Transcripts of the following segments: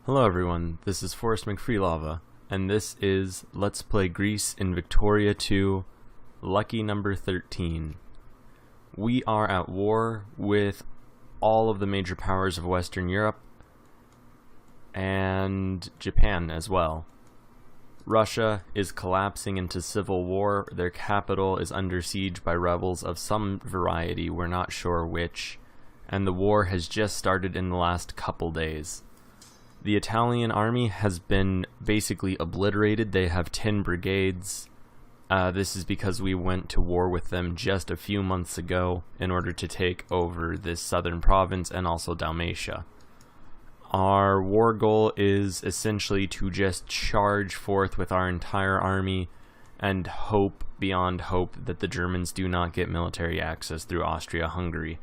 Hello everyone, this is Forrest McFreelava, and this is Let's Play Greece in Victoria 2, Lucky number 13. We are at war with all of the major powers of Western Europe, and Japan as well. Russia is collapsing into civil war. Their capital is under siege by rebels of some variety, we're not sure which, and the war has just started in the last couple days. The Italian army has been basically obliterated. They have 10 brigades. This is because we went to war with them just a few months ago in order to take over this southern province and also Dalmatia. Our war goal is essentially to just charge forth with our entire army and hope beyond hope that the Germans do not get military access through Austria-Hungary.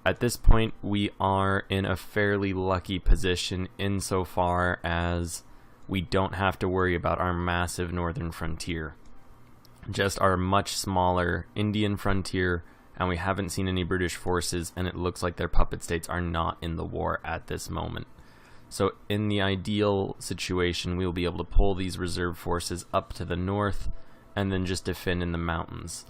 At this point, we are in a fairly lucky position insofar as we don't have to worry about our massive northern frontier. Just our much smaller Indian frontier, and we haven't seen any British forces, and it looks like their puppet states are not in the war at this moment. So in the ideal situation, we'll be able to pull these reserve forces up to the north, and then just defend in the mountains.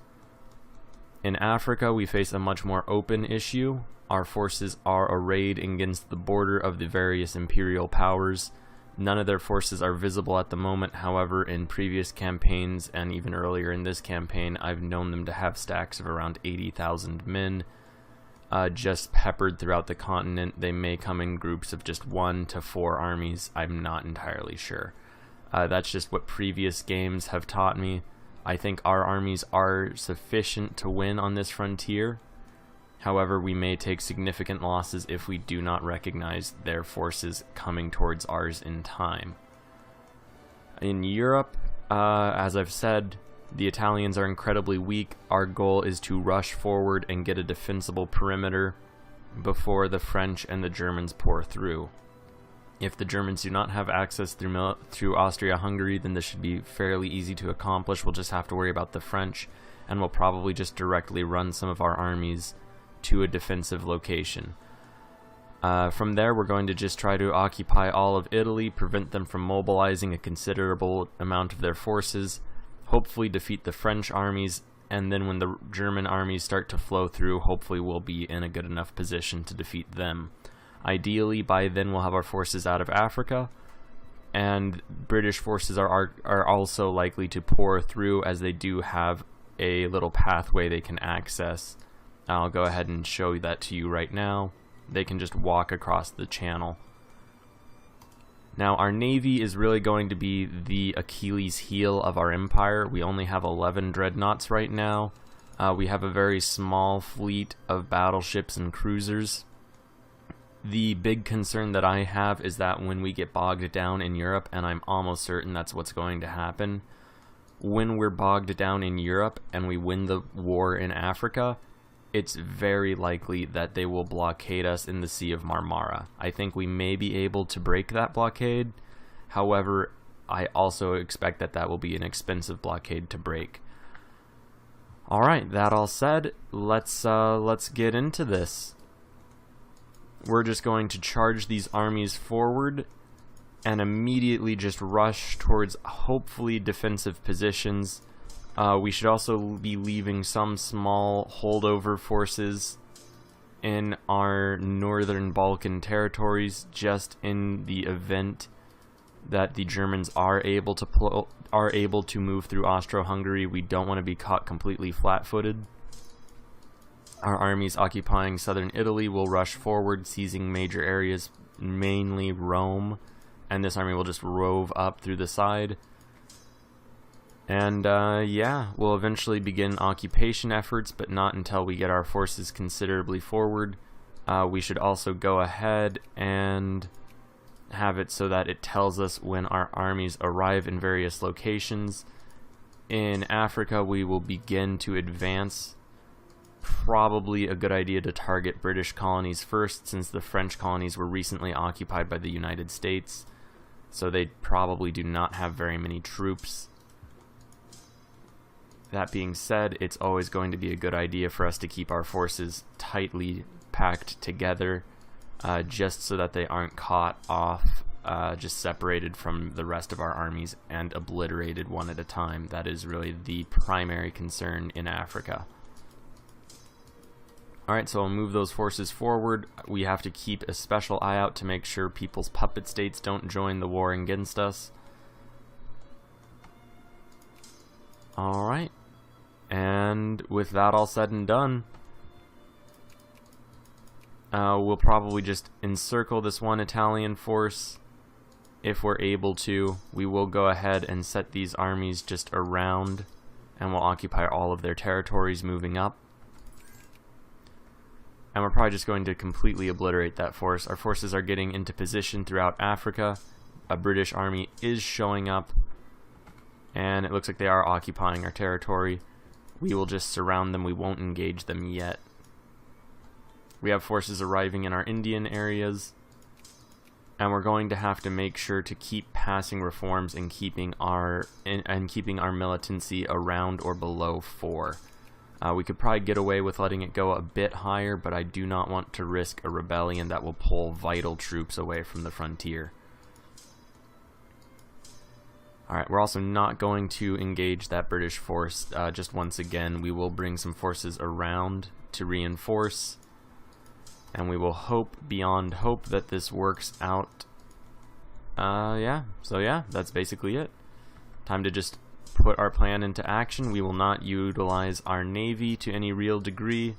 In Africa, we face a much more open issue. Our forces are arrayed against the border of the various imperial powers. None of their forces are visible at the moment. However, in previous campaigns, and even earlier in this campaign, I've known them to have stacks of around 80,000 men just peppered throughout the continent. They may come in groups of just 1 to 4 armies. I'm not entirely sure. That's just what previous games have taught me. I think our armies are sufficient to win on this frontier. However, we may take significant losses if we do not recognize their forces coming towards ours in time. In Europe, as I've said, the Italians are incredibly weak. Our goal is to rush forward and get a defensible perimeter before the French and the Germans pour through. If the Germans do not have access through Austria-Hungary, then this should be fairly easy to accomplish. We'll just have to worry about the French, and we'll probably just directly run some of our armies to a defensive location. From there, we're going to just try to occupy all of Italy, prevent them from mobilizing a considerable amount of their forces, hopefully defeat the French armies, and then when the German armies start to flow through, hopefully we'll be in a good enough position to defeat them. Ideally, by then we'll have our forces out of Africa, and British forces are also likely to pour through, as they do have a little pathway they can access. I'll go ahead and show that to you right now. They can just walk across the channel. Now, our navy is really going to be the Achilles heel of our empire. We only have 11 dreadnoughts right now. We have a very small fleet of battleships and cruisers. The big concern that I have is that when we get bogged down in Europe, and I'm almost certain that's what's going to happen, when we're bogged down in Europe and we win the war in Africa, it's very likely that they will blockade us in the Sea of Marmara. I think we may be able to break that blockade. However, I also expect that that will be an expensive blockade to break. Alright, that all said, let's get into this. We're just going to charge these armies forward and immediately just rush towards hopefully defensive positions. We should also be leaving some small holdover forces in our northern Balkan territories, just in the event that the Germans are able to move through Austro-Hungary. We don't want to be caught completely flat-footed. Our armies occupying southern Italy will rush forward, seizing major areas, mainly Rome, and this army will just rove up through the side. And yeah, we'll eventually begin occupation efforts, but not until we get our forces considerably forward. We should also go ahead and have it so that it tells us when our armies arrive in various locations. In Africa, we will begin to advance. Probably a good idea to target British colonies first, since the French colonies were recently occupied by the United States, so they probably do not have very many troops. That being said, it's always going to be a good idea for us to keep our forces tightly packed together, just so that they aren't caught off just separated from the rest of our armies and obliterated one at a time. That is really the primary concern in Africa. Alright, so I'll move those forces forward. We have to keep a special eye out to make sure people's puppet states don't join the war against us. Alright, and with that all said and done, we'll probably just encircle this one Italian force if we're able to. We will go ahead and set these armies just around, and we'll occupy all of their territories moving up. And we're probably just going to completely obliterate that force. Our forces are getting into position throughout Africa. A British army is showing up, and it looks like they are occupying our territory. We will just surround them. We won't engage them yet. We have forces arriving in our Indian areas, and we're going to have to make sure to keep passing reforms and keeping our militancy around or below 4. We could probably get away with letting it go a bit higher, but I do not want to risk a rebellion that will pull vital troops away from the frontier. Alright, we're also not going to engage that British force. Just once again, we will bring some forces around to reinforce, and we will hope beyond hope that this works out. So that's basically it. Time to just put our plan into action. We will not utilize our navy to any real degree.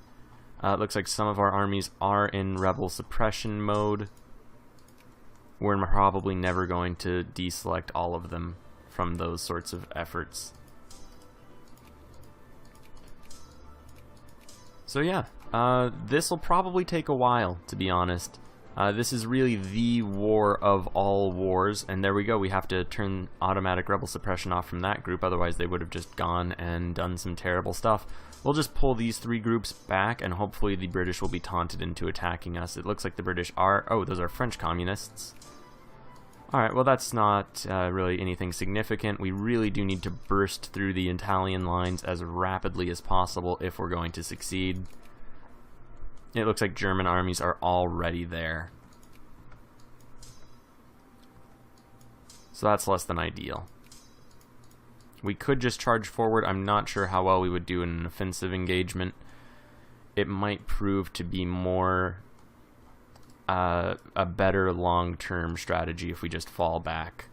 It looks like some of our armies are in rebel suppression mode. We're probably never going to deselect all of them from those sorts of efforts. So yeah, this will probably take a while, to be honest. This is really the war of all wars, and there we go. We have to turn automatic rebel suppression off from that group, otherwise they would have just gone and done some terrible stuff. We'll just pull these 3 groups back, and hopefully the British will be taunted into attacking us. It looks like the British are... oh, those are French communists. Alright, well that's not really anything significant. We really do need to burst through the Italian lines as rapidly as possible if we're going to succeed. It looks like German armies are already there. So that's less than ideal. We could just charge forward. I'm not sure how well we would do in an offensive engagement. It might prove to be more a better long-term strategy if we just fall back.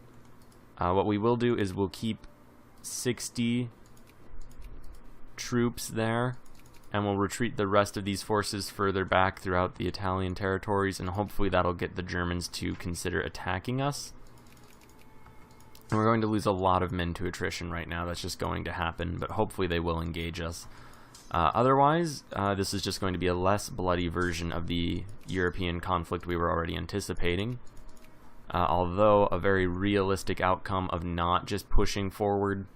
What we will do is we'll keep 60 troops there, and we'll retreat the rest of these forces further back throughout the Italian territories, and hopefully that'll get the Germans to consider attacking us. And we're going to lose a lot of men to attrition right now. That's just going to happen, but hopefully they will engage us. Otherwise, this is just going to be a less bloody version of the European conflict we were already anticipating. Although a very realistic outcome of not just pushing forward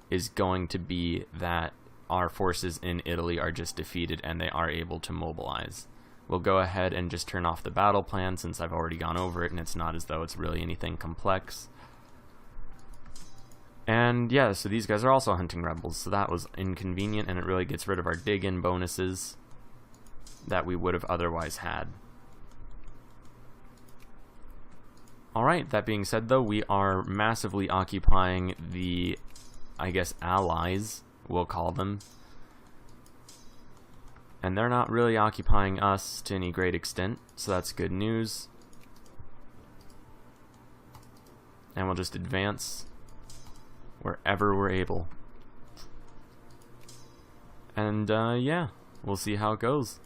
is going to be that our forces in Italy are just defeated and they are able to mobilize. We'll go ahead and just turn off the battle plan since I've already gone over it and it's not as though it's really anything complex. And yeah, so these guys are also hunting rebels, so that was inconvenient, and it really gets rid of our dig-in bonuses that we would have otherwise had. Alright, that being said though, we are massively occupying the, I guess, allies, we'll call them. And they're not really occupying us to any great extent, so that's good news. And we'll just advance wherever we're able. And yeah, we'll see how it goes.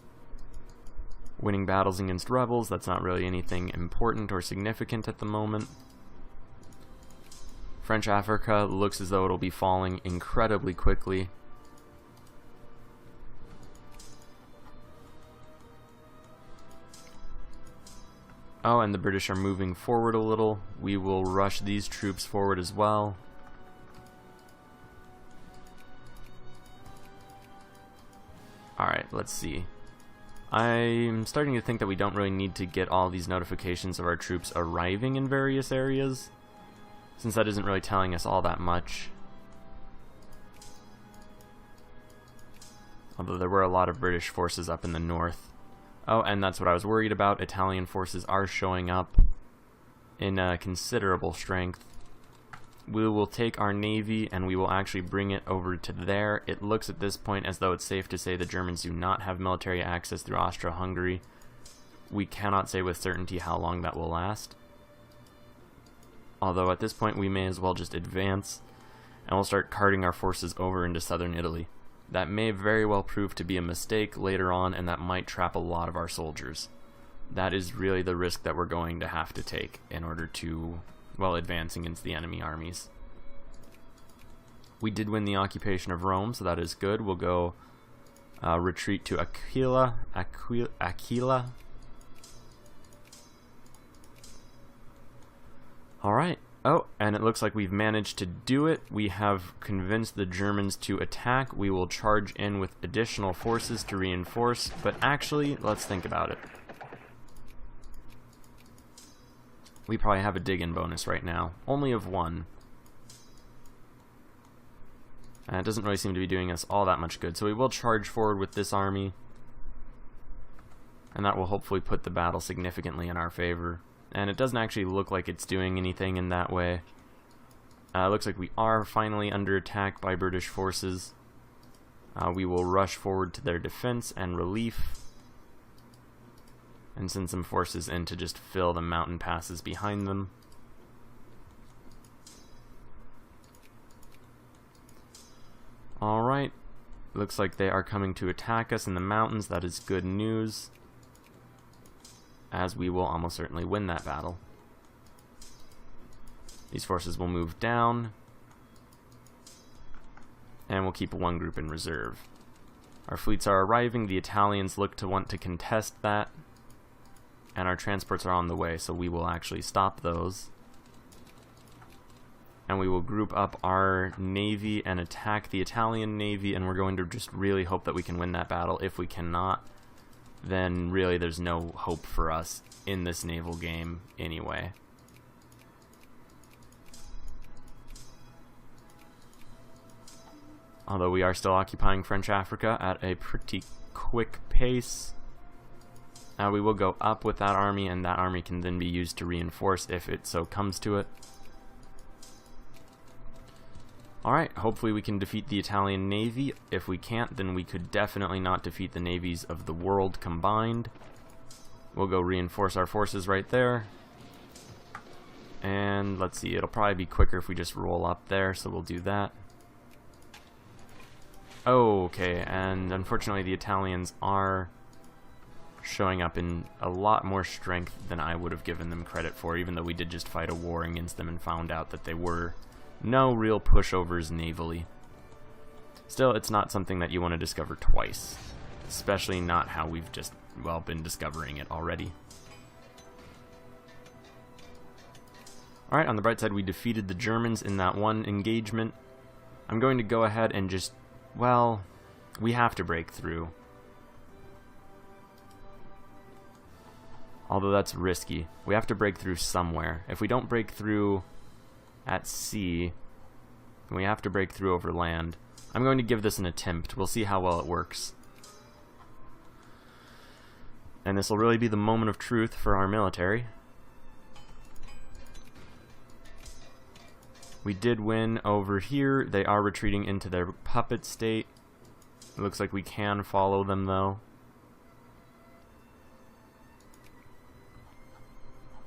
Winning battles against rebels, that's not really anything important or significant at the moment. French Africa looks as though it'll be falling incredibly quickly. Oh, and the British are moving forward a little. We will rush these troops forward as well. Alright, let's see. I'm starting to think that we don't really need to get all these notifications of our troops arriving in various areas, since that isn't really telling us all that much. Although there were a lot of British forces up in the north. Oh, and that's what I was worried about. Italian forces are showing up in considerable strength. We will take our navy and we will actually bring it over to there. It looks at this point as though it's safe to say the Germans do not have military access through Austria-Hungary. We cannot say with certainty how long that will last. Although at this point we may as well just advance and we'll start carting our forces over into southern Italy. That may very well prove to be a mistake later on, and that might trap a lot of our soldiers. That is really the risk that we're going to have to take in order to, well, advancing into the enemy armies. We did win the occupation of Rome, so that is good. We'll go retreat to Aquila. Alright. Oh, and it looks like we've managed to do it. We have convinced the Germans to attack. We will charge in with additional forces to reinforce, but actually, let's think about it. We probably have a dig-in bonus right now, only of 1. And it doesn't really seem to be doing us all that much good, so we will charge forward with this army, and that will hopefully put the battle significantly in our favor. And it doesn't actually look like it's doing anything in that way. It looks like we are finally under attack by British forces. We will rush forward to their defense and relief, and send some forces in to just fill the mountain passes behind them. Alright, looks like they are coming to attack us in the mountains. That is good news, as we will almost certainly win that battle. These forces will move down, and we'll keep 1 group in reserve. Our fleets are arriving. The Italians look to want to contest that, and our transports are on the way, so we will actually stop those. And we will group up our navy and attack the Italian navy, and we're going to just really hope that we can win that battle. If we cannot, then really there's no hope for us in this naval game anyway. Although we are still occupying French Africa at a pretty quick pace. We will go up with that army, and that army can then be used to reinforce if it so comes to it. Alright, hopefully we can defeat the Italian navy. If we can't, then we could definitely not defeat the navies of the world combined. We'll go reinforce our forces right there. And let's see, it'll probably be quicker if we just roll up there, so we'll do that. Okay, and unfortunately the Italians are showing up in a lot more strength than I would have given them credit for, even though we did just fight a war against them and found out that they were no real pushovers navally. Still, it's not something that you want to discover twice, especially not how we've just, well, been discovering it already. Alright, on the bright side, we defeated the Germans in that one engagement. I'm going to go ahead and just, well, we have to break through. Although that's risky. We have to break through somewhere. If we don't break through at sea, then we have to break through over land. I'm going to give this an attempt. We'll see how well it works. And this will really be the moment of truth for our military. We did win over here. They are retreating into their puppet state. It looks like we can follow them though.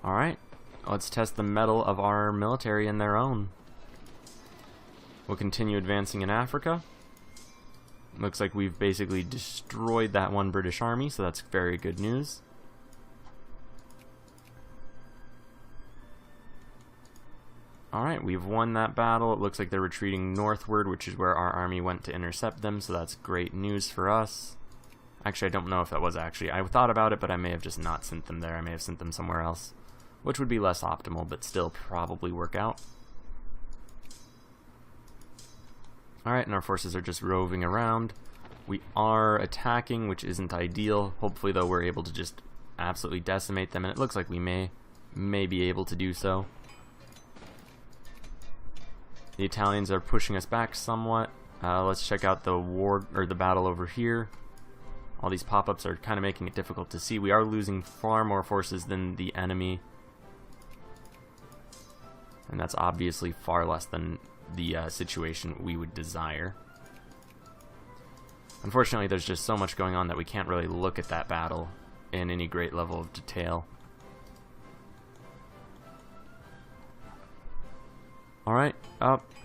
Alright, let's test the mettle of our military in their own. We'll continue advancing in Africa. Looks like we've basically destroyed that one British army, so that's very good news. Alright, we've won that battle. It looks like they're retreating northward, which is where our army went to intercept them, so that's great news for us. Actually, I don't know if that was actually... I thought about it, but I may have just not sent them there. I may have sent them somewhere else, which would be less optimal, but still probably work out. Alright, and our forces are just roving around. We are attacking, which isn't ideal. Hopefully, though, we're able to just absolutely decimate them, and it looks like we may be able to do so. The Italians are pushing us back somewhat. Let's check out the war, or the battle over here. All these pop-ups are kind of making it difficult to see. We are losing far more forces than the enemy. and that's obviously far less than the situation we would desire. Unfortunately, there's just so much going on that we can't really look at that battle in any great level of detail. Alright,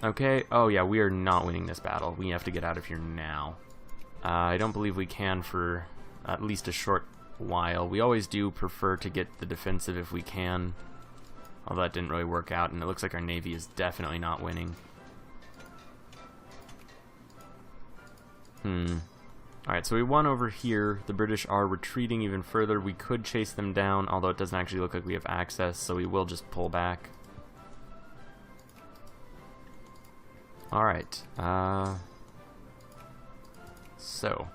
okay. Oh yeah, we are not winning this battle. We have to get out of here now. I don't believe we can for at least a short while. We always do prefer to get the defensive if we can, although that didn't really work out, and it looks like our navy is definitely not winning. Alright, so we won over here. The British are retreating even further. We could chase them down, although it doesn't actually look like we have access, so we will just pull back. Alright, so,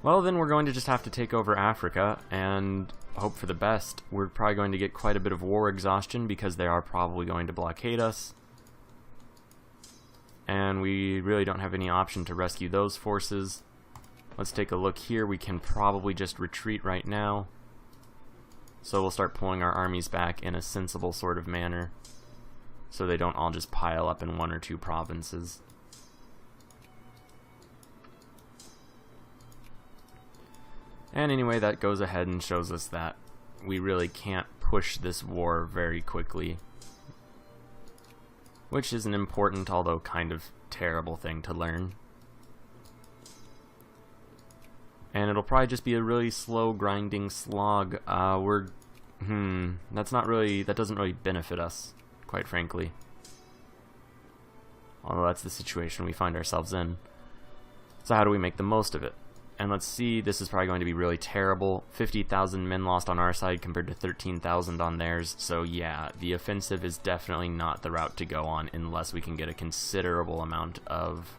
well then we're going to just have to take over Africa and hope for the best. We're probably going to get quite a bit of war exhaustion because they are probably going to blockade us. And we really don't have any option to rescue those forces. Let's take a look here. We can probably just retreat right now. So we'll start pulling our armies back in a sensible sort of manner, so they don't all just pile up in one or two provinces. And anyway, that goes ahead and shows us that we really can't push this war very quickly, which is an important, although kind of terrible thing to learn. And it'll probably just be a really slow grinding slog. That doesn't really benefit us, quite frankly. Although that's the situation we find ourselves in. So how do we make the most of it? And let's see, this is probably going to be really terrible. 50,000 men lost on our side compared to 13,000 on theirs. So yeah, the offensive is definitely not the route to go on unless we can get a considerable amount of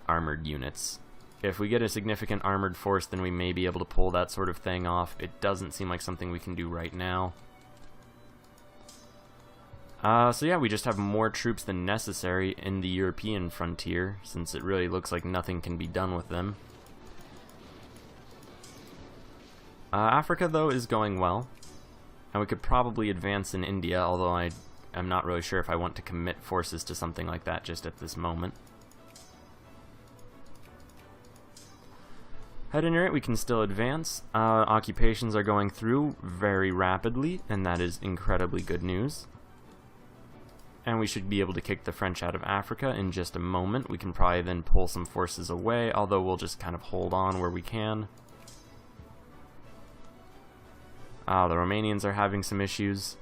armored units. If we get a significant armored force, then we may be able to pull that sort of thing off. It doesn't seem like something we can do right now. So yeah, we just have more troops than necessary in the European frontier, since it really looks like nothing can be done with them. Africa, though, is going well, and we could probably advance in India, although I'm not really sure if I want to commit forces to something like that just at this moment. At any rate, we can still advance. Occupations are going through very rapidly, and that is incredibly good news. And we should be able to kick the French out of Africa in just a moment. We can probably then pull some forces away, although we'll just kind of hold on where we can. The Romanians are having some issues.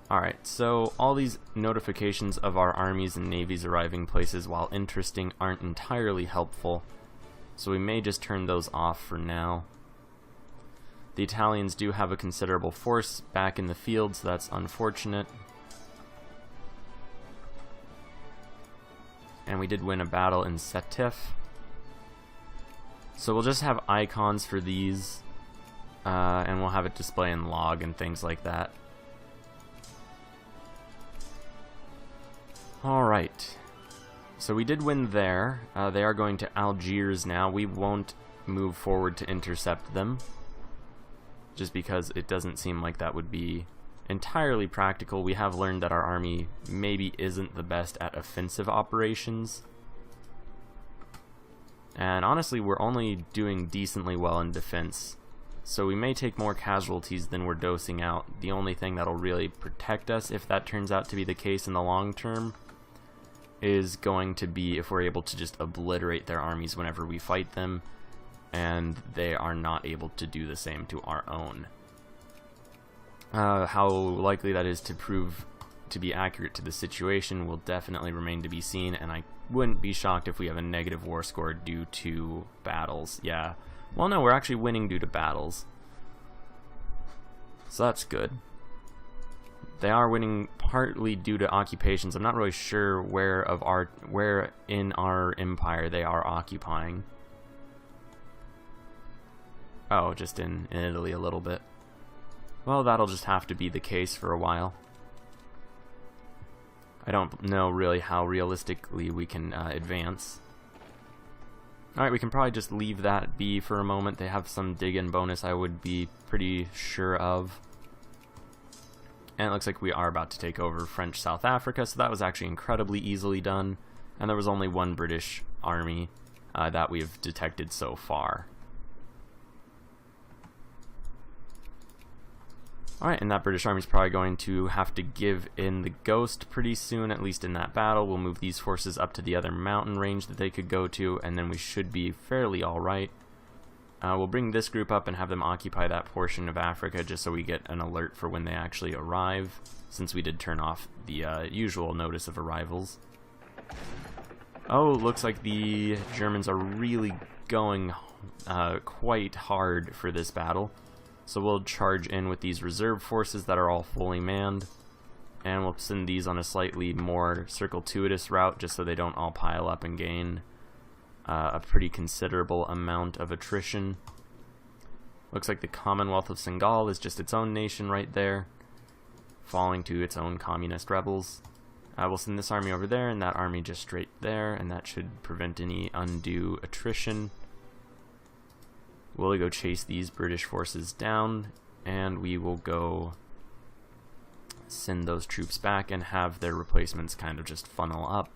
Alright, so all these notifications of our armies and navies arriving places, while interesting, aren't entirely helpful, so we may just turn those off for now. The Italians do have a considerable force back in the field, so that's unfortunate. And we did win a battle in Setif. So we'll just have icons for these, and we'll have it display in log and things like that. Alright, so we did win there. They are going to Algiers now. We won't move forward to intercept them, just because it doesn't seem like that would be entirely practical. We have learned that our army maybe isn't the best at offensive operations. And honestly, we're only doing decently well in defense, so we may take more casualties than we're dosing out. The only thing that'll really protect us, if that turns out to be the case in the long term, is going to be if we're able to just obliterate their armies whenever we fight them, and they are not able to do the same to our own. How likely that is to prove to be accurate to the situation will definitely remain to be seen, and I wouldn't be shocked if we have a negative war score due to battles. Yeah. Well, no, we're actually winning due to battles, so that's good. They are winning partly due to occupations. I'm not really sure where in our empire they are occupying. Oh, just in Italy a little bit. Well, that'll just have to be the case for a while. I don't know really how realistically we can advance. Alright, we can probably just leave that be for a moment. They have some dig-in bonus I would be pretty sure of. And it looks like we are about to take over French South Africa, so that was actually incredibly easily done. And there was only one British army that we've detected so far. Alright, and that British army is probably going to have to give in the ghost pretty soon, at least in that battle. We'll move these forces up to the other mountain range that they could go to, and then we should be fairly alright. We'll bring this group up and have them occupy that portion of Africa just so we get an alert for when they actually arrive, since we did turn off the usual notice of arrivals. Oh, looks like the Germans are really going quite hard for this battle. So we'll charge in with these reserve forces that are all fully manned, and we'll send these on a slightly more circuitous route just so they don't all pile up and gain a pretty considerable amount of attrition. Looks like the Commonwealth of Senegal is just its own nation right there, falling to its own communist rebels. We'll send this army over there and that army just straight there, and that should prevent any undue attrition. We'll go chase these British forces down, and we will go send those troops back and have their replacements kind of just funnel up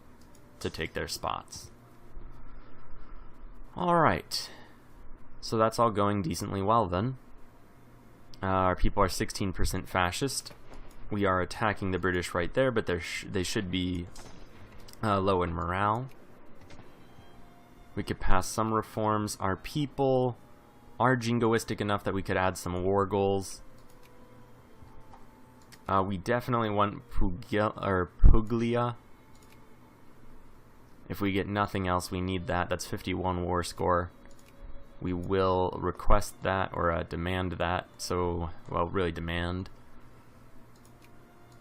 to take their spots. Alright, so that's all going decently well then. Our people are 16% fascist. We are attacking the British right there, but they should be low in morale. We could pass some reforms. Our people are jingoistic enough that we could add some war goals. We definitely want Puglia. If we get nothing else, we need that. That's 51 war score. We will request that, or demand that. So, well, really demand.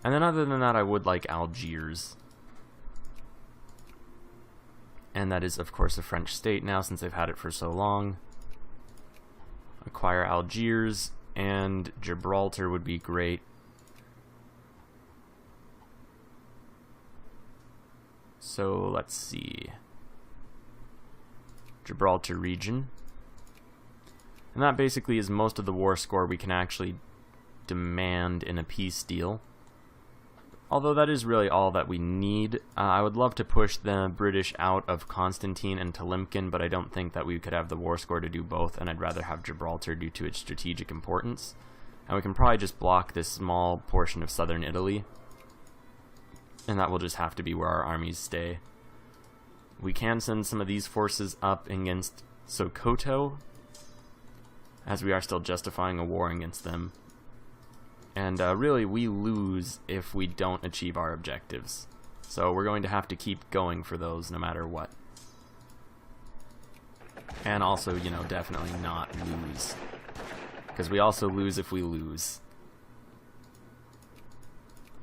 And then other than that, I would like Algiers. And that is, of course, a French state now, since they've had it for so long. Acquire Algiers, and Gibraltar would be great. So let's see. Gibraltar region. And that basically is most of the war score we can actually demand in a peace deal. Although that is really all that we need. I would love to push the British out of Constantine and Tlemcen, but I don't think that we could have the war score to do both, and I'd rather have Gibraltar due to its strategic importance. And we can probably just block this small portion of southern Italy, and that will just have to be where our armies stay. We can send some of these forces up against Sokoto, as we are still justifying a war against them. And really, we lose if we don't achieve our objectives. So we're going to have to keep going for those no matter what. And also, you know, definitely not lose. Because we also lose if we lose.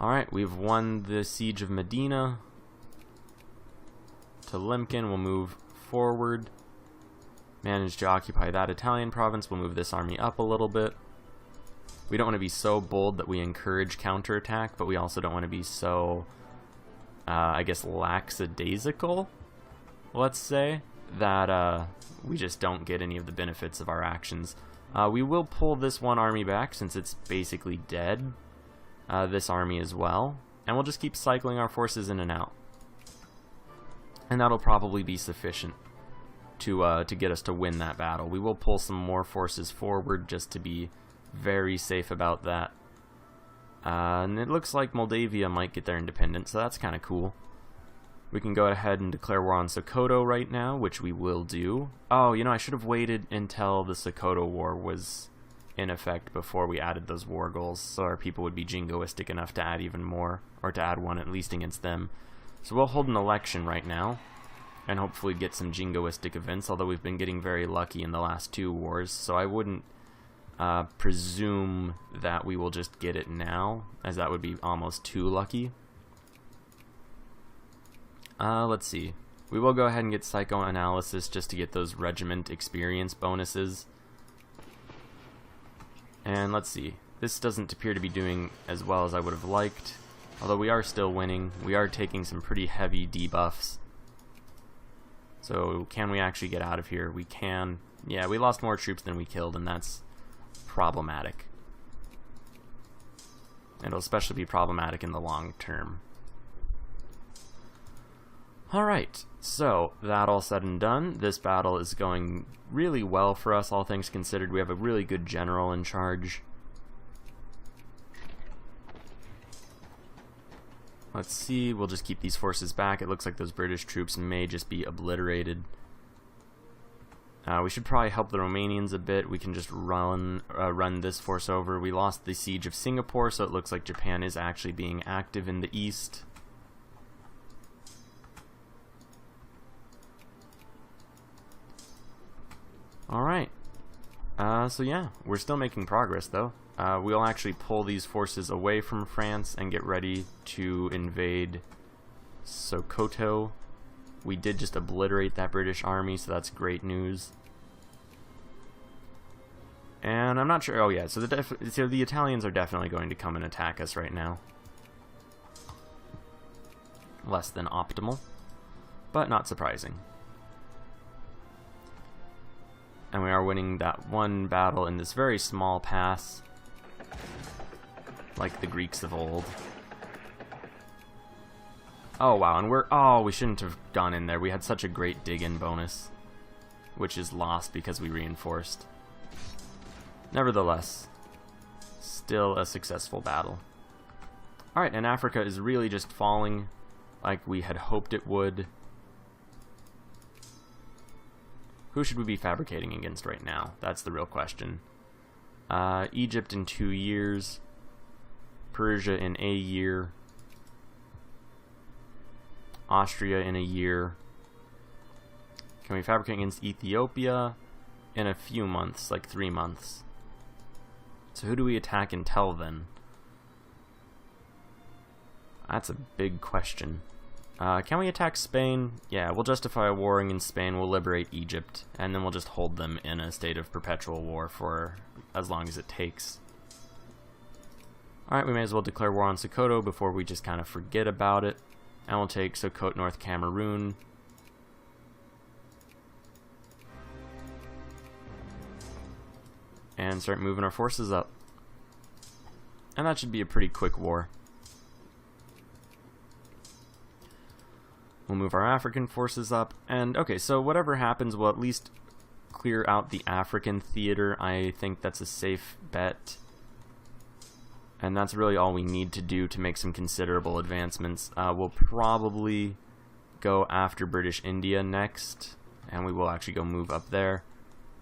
Alright, we've won the Siege of Medina. To Tlemcen, we'll move forward. Managed to occupy that Italian province. We'll move this army up a little bit. We don't want to be so bold that we encourage counterattack, but we also don't want to be so, I guess, lackadaisical, let's say, that we just don't get any of the benefits of our actions. We will pull this one army back since it's basically dead, this army as well, and we'll just keep cycling our forces in and out. And that'll probably be sufficient to get us to win that battle. We will pull some more forces forward just to be very safe about that. And it looks like Moldavia might get their independence, so that's kind of cool. We can go ahead and declare war on Sokoto right now, which we will do. Oh, you know, I should have waited until the Sokoto War was in effect before we added those war goals, so our people would be jingoistic enough to add even more, or to add one at least against them. So we'll hold an election right now, and hopefully get some jingoistic events, although we've been getting very lucky in the last 2 wars, so I wouldn't presume that we will just get it now, as that would be almost too lucky. Let's see. We will go ahead and get psychoanalysis just to get those regiment experience bonuses. And let's see. This doesn't appear to be doing as well as I would have liked, although we are still winning. We are taking some pretty heavy debuffs. So can we actually get out of here? We can. Yeah, we lost more troops than we killed, and that's problematic. It'll especially be problematic in the long term. Alright, so that all said and done, this battle is going really well for us, all things considered. We have a really good general in charge. Let's see, we'll just keep these forces back. It looks like those British troops may just be obliterated. We should probably help the Romanians a bit. We can just run this force over. We lost the siege of Singapore, so it looks like Japan is actually being active in the east. Alright. So yeah, we're still making progress though. We'll actually pull these forces away from France and get ready to invade Sokoto. We did just obliterate that British army, so that's great news. And I'm not sure. Oh yeah, so the Italians are definitely going to come and attack us right now. Less than optimal, but not surprising. And we are winning that one battle in this very small pass, like the Greeks of old. Oh wow, and we shouldn't have gone in there. We had such a great dig-in bonus, which is lost because we reinforced. Nevertheless, still a successful battle. Alright, and Africa is really just falling like we had hoped it would. Who should we be fabricating against right now? That's the real question. Egypt in 2 years. Persia in a year. Austria in a year. Can we fabricate against Ethiopia in a few months, like 3 months? So who do we attack until then? That's a big question. Can we attack Spain? Yeah, we'll justify a war against Spain, we'll liberate Egypt, and then we'll just hold them in a state of perpetual war for as long as it takes. Alright, we may as well declare war on Sokoto before we just kind of forget about it. And we'll take Sokoto, North Cameroon. And start moving our forces up. And that should be a pretty quick war. We'll move our African forces up. And okay, so whatever happens, we'll at least clear out the African theater. I think that's a safe bet. And that's really all we need to do to make some considerable advancements. We'll probably go after British India next, and we will actually go move up there.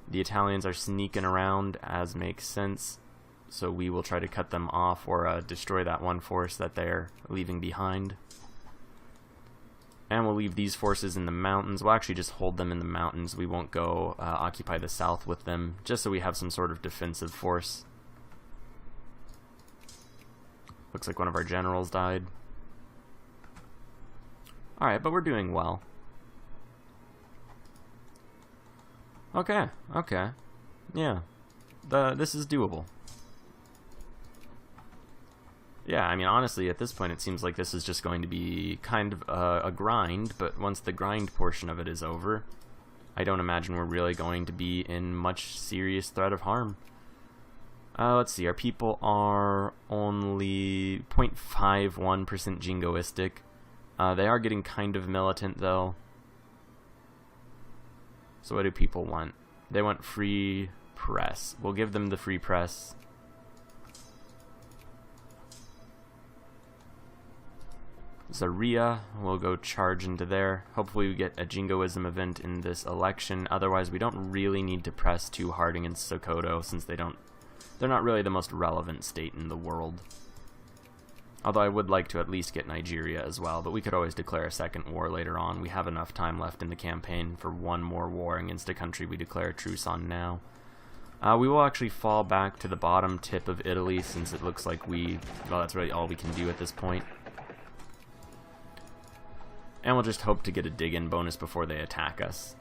The Italians are sneaking around, as makes sense, so we will try to cut them off or destroy that one force that they're leaving behind. And we'll leave these forces in the mountains. We'll actually just hold them in the mountains. We won't go occupy the south with them, just so we have some sort of defensive force. Looks like one of our generals died. Alright, but we're doing well. Okay, okay. Yeah. This is doable. Yeah, I mean, honestly, at this point it seems like this is just going to be kind of a grind, but once the grind portion of it is over, I don't imagine we're really going to be in much serious threat of harm. Let's see, our people are only 0.51% jingoistic. They are getting kind of militant, though. So what do people want? They want free press. We'll give them the free press. Zaria, we'll go charge into there. Hopefully we get a jingoism event in this election. Otherwise, we don't really need to press too hard against Sokoto, since they're not really the most relevant state in the world. Although I would like to at least get Nigeria as well, but we could always declare a second war later on. We have enough time left in the campaign for one more war against a country we declare a truce on now. We will actually fall back to the bottom tip of Italy, since it looks like well, that's really all we can do at this point. And we'll just hope to get a dig-in bonus before they attack us.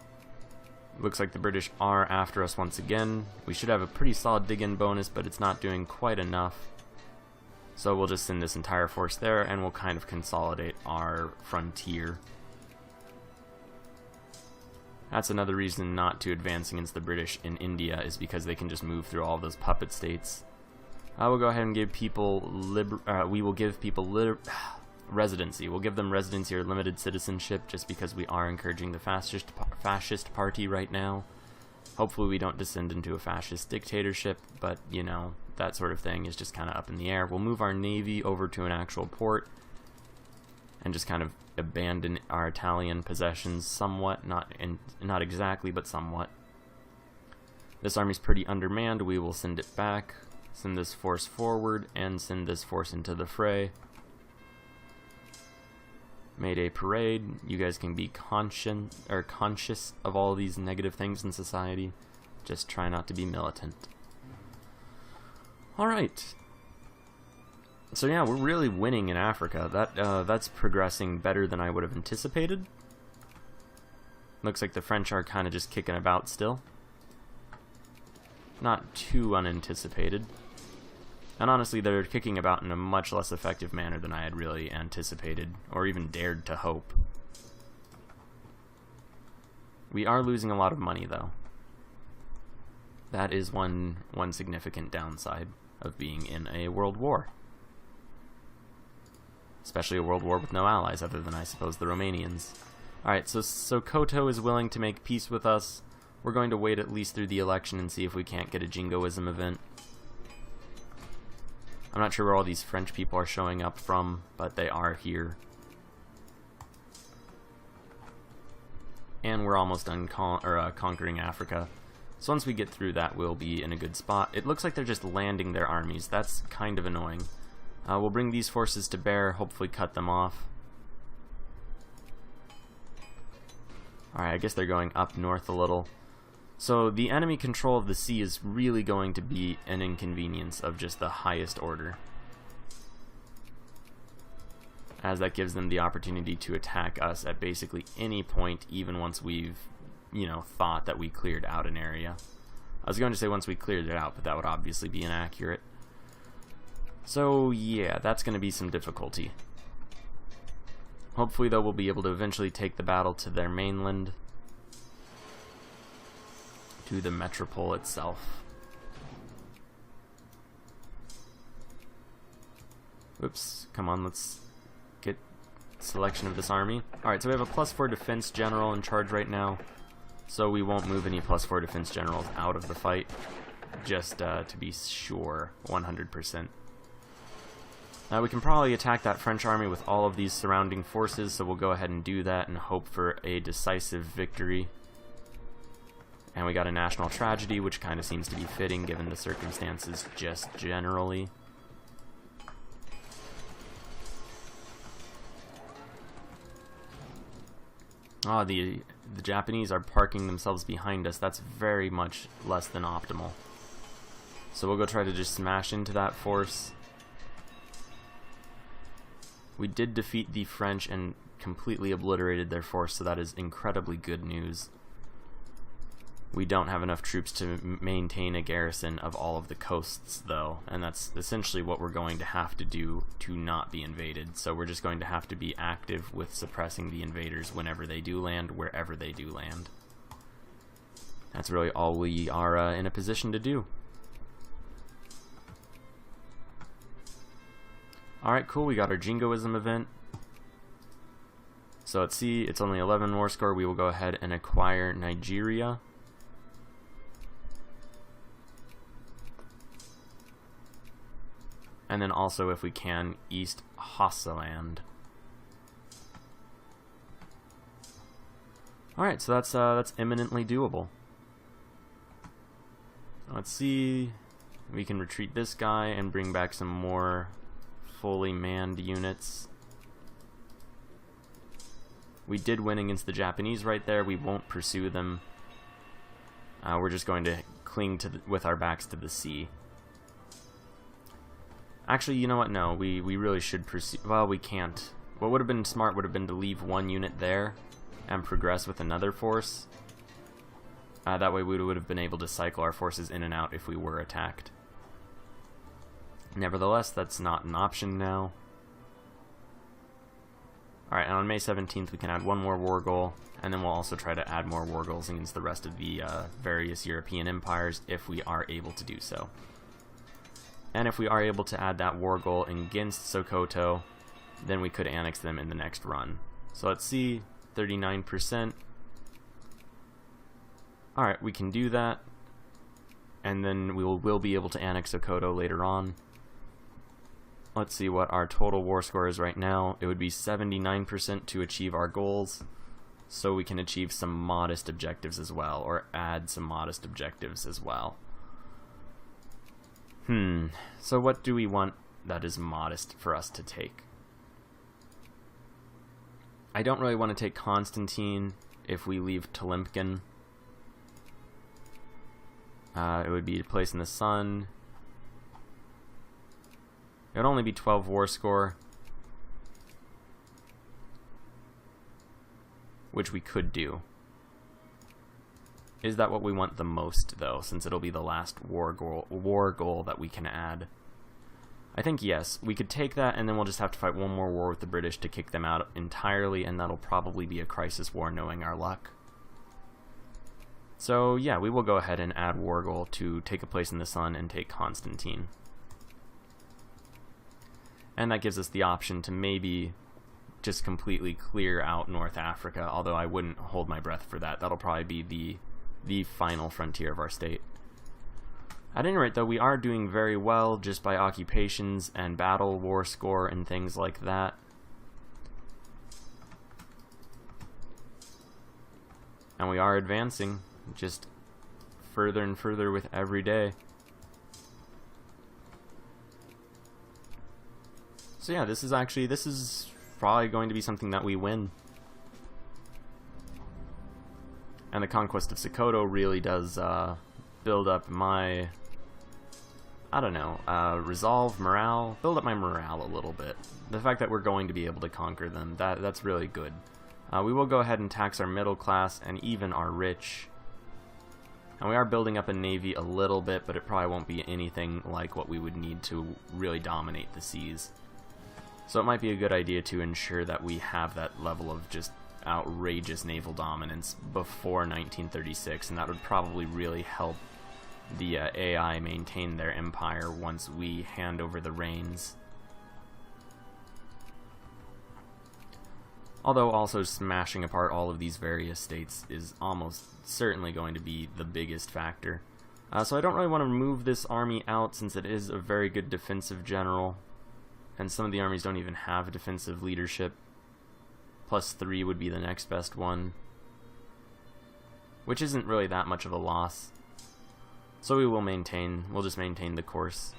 Looks like the British are after us once again. We should have a pretty solid dig-in bonus, but it's not doing quite enough. So we'll just send this entire force there, and we'll kind of consolidate our frontier. That's another reason not to advance against the British in India, is because they can just move through all those puppet states. I will go ahead and give people residency. We'll give them residency or limited citizenship, just because we are encouraging the fascist party right now. Hopefully we don't descend into a fascist dictatorship, but, you know, that sort of thing is just kind of up in the air. We'll move our navy over to an actual port and just kind of abandon our Italian possessions somewhat, not exactly, but somewhat. This army's pretty undermanned. We will send it back, send this force forward, and send this force into the fray. Mayday parade. You guys can be conscious of all these negative things in society. Just try not to be militant. Alright. So yeah, we're really winning in Africa. That's progressing better than I would have anticipated. Looks like the French are kind of just kicking about still. Not too unanticipated. And honestly, they're kicking about in a much less effective manner than I had really anticipated, or even dared to hope. We are losing a lot of money, though. That is one significant downside of being in a world war. Especially a world war with no allies, other than, I suppose, the Romanians. Alright, so Koto is willing to make peace with us. We're going to wait at least through the election and see if we can't get a jingoism event. I'm not sure where all these French people are showing up from, but they are here. And we're almost done conquering Africa. So once we get through that, we'll be in a good spot. It looks like they're just landing their armies. That's kind of annoying. We'll bring these forces to bear, hopefully cut them off. Alright, I guess they're going up north a little. So the enemy control of the sea is really going to be an inconvenience of just the highest order, as that gives them the opportunity to attack us at basically any point, even once we've, you know, thought that we cleared out an area. I was going to say once we cleared it out, but that would obviously be inaccurate. So yeah, that's going to be some difficulty. Hopefully, though, we'll be able to eventually take the battle to their mainland, to the metropole itself. Oops, come on, let's get selection of this army. Alright, so we have a +4 defense general in charge right now, so we won't move any +4 defense generals out of the fight, just to be sure, 100%. We can probably attack that French army with all of these surrounding forces, so we'll go ahead and do that and hope for a decisive victory. And we got a national tragedy, which kind of seems to be fitting given the circumstances just generally. Oh, the Japanese are parking themselves behind us. That's very much less than optimal. So we'll go try to just smash into that force. We did defeat the French and completely obliterated their force, so that is incredibly good news. We don't have enough troops to maintain a garrison of all of the coasts, though, and that's essentially what we're going to have to do to not be invaded. So we're just going to have to be active with suppressing the invaders whenever they do land, wherever they do land. That's really all we are in a position to do. Alright, cool, we got our jingoism event. So at sea, it's only 11 war score. We will go ahead and acquire Nigeria. And then also, if we can, East Hossaland. Alright, so that's imminently doable. Let's see. We can retreat this guy and bring back some more fully manned units. We did win against the Japanese right there. We won't pursue them. We're just going to cling to with our backs to the sea. Actually, you know what? No, we really should pursue. Well, we can't. What would have been smart would have been to leave one unit there and progress with another force. That way we would have been able to cycle our forces in and out if we were attacked. Nevertheless, that's not an option now. Alright, and on May 17th we can add one more war goal, and then we'll also try to add more war goals against the rest of the various European empires if we are able to do so. And if we are able to add that war goal against Sokoto, then we could annex them in the next run. So let's see, 39%. Alright, we can do that, and then we will be able to annex Sokoto later on. Let's see what our total war score is right now. It would be 79% to achieve our goals, so we can achieve some modest objectives as well, or add some modest objectives as well. So what do we want that is modest for us to take? I don't really want to take Constantine if we leave Tlemcen. It would be a place in the sun. It would only be 12 war score, which we could do. Is that what we want the most, though, since it'll be the last war goal that we can add? I think yes. We could take that, and then we'll just have to fight one more war with the British to kick them out entirely, and that'll probably be a crisis war, knowing our luck. So yeah, we will go ahead and add war goal to take a place in the sun and take Constantine. And that gives us the option to maybe just completely clear out North Africa, although I wouldn't hold my breath for that. That'll probably be the final frontier of our state. At any rate, though, we are doing very well just by occupations and battle war score and things like that. And we are advancing just further and further with every day. So yeah, this is probably going to be something that we win. And the conquest of Sokoto really does build up my, I don't know, resolve, morale, build up my morale a little bit. The fact that we're going to be able to conquer them, that's really good. We will go ahead and tax our middle class and even our rich. And we are building up a navy a little bit, but it probably won't be anything like what we would need to really dominate the seas. So it might be a good idea to ensure that we have that level of just outrageous naval dominance before 1936, and that would probably really help the AI maintain their empire once we hand over the reins. Although also smashing apart all of these various states is almost certainly going to be the biggest factor. So I don't really want to move this army out since it is a very good defensive general, and some of the armies don't even have defensive leadership. +3 would be the next best one, which isn't really that much of a loss. So we'll just maintain the course.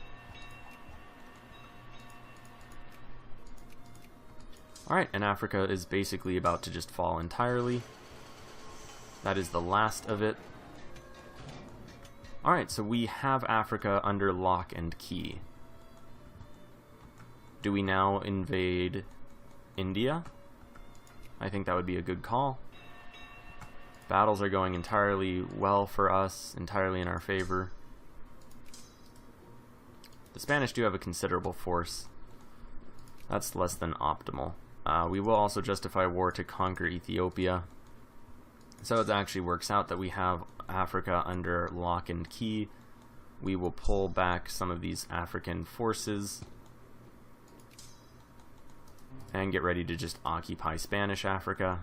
Alright, and Africa is basically about to just fall entirely. That is the last of it. Alright, so we have Africa under lock and key. Do we now invade India? I think that would be a good call. Battles are going entirely well for us, entirely in our favor. The Spanish do have a considerable force. That's less than optimal. We will also justify war to conquer Ethiopia. So it actually works out that we have Africa under lock and key. We will pull back some of these African forces and get ready to just occupy Spanish Africa.